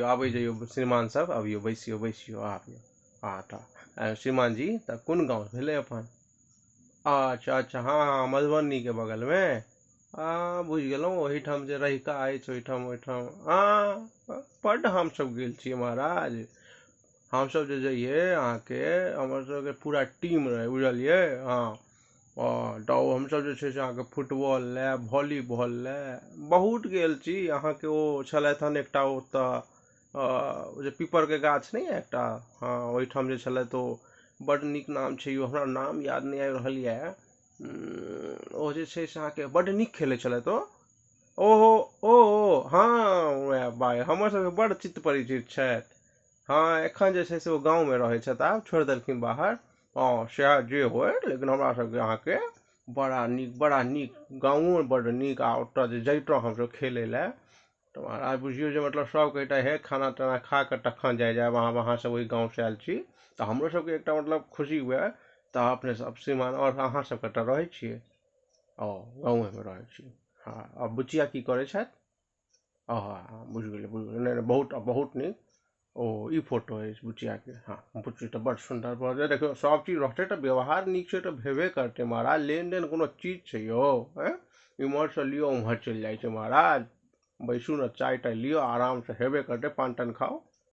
आबै जइयो श्रीमान सब, अबियो बैसियो बैसियो आबियो। श्रीमान जी तऽ कोन गाँव भेलै अपन? अच्छा अच्छा, हाँ हाँ, मधुबनी के बगल में। बुझि गेलहुँ, ओहीठाम जे रहिका अछि ओहिठाम ओहिठाम। बड्ड हमसभ गेल छियै महाराज। हमसभ जे जइयै अहाँके, हमर सबके पूरा टीम रहे बुझलियै। हाँ, तऽ हमसभ जे छै से अहाँके फुटबॉल लए, वॉलीबॉल लए बहुत गेल छी। अहाँके ओ छलथि हन एकटा ओतऽ ओ जे पीपरके गाछ नहि यऽ एकटा, हाँ ओहिठाम जे छलथि ओ, बड्ड नीक नाम छै यौ, हमरा नाम याद नहि आबि रहल यऽ। ओ जे छै से अहाँके बड्ड नीक खेलै छलथि ओ। ओहो ओ हाँ, वएह बाय, हमर सबके बड्ड चित्त परिचित छथि। हाँ, एखन जे छै से ओ गाँवमे रहै छथि, आब छोड़ि देलखिन बाहर। हाँ सएह जे होय, लेकिन हमरा सबके अहाँके बड़ा नीक गाँवो बड्ड नीक, आ ओतऽ जे जैतहुँ हमसब खेलै लए तऽ महाराज बुझियौ जे मतलब सब कहता हे खाना ताना खा कऽ तखन जायब, अहाँ सब ओहि गाँव से आयल छी। तऽ हमरो सबके एकटा मतलब खुशी हुए। तऽ अपने सब श्रीमान और अहाँ सब कतऽ रहै छियै? गाँवेमे रहै छी। हाँ, आ बुचिया की करै छथि? बुझि गेलियै बुझि गेलियै, नहि बहुत बहुत नीक। ई फोटो अछि बुचियाके। हाँ, बुच्ची तऽ बड्ड सुन्दर भऽ जाय। देखियौ सब चीज रहतै तऽ व्यवहार नीक छै तऽ भेबे करतै महाराज। लेन देन कोनो चीज छै यौ? इम्हर से लियो उम्हर चलि जाइ छै महाराज। बैसू ने, चाय ताय लियो, आराम से हेबे करतै, पान तान खाओ।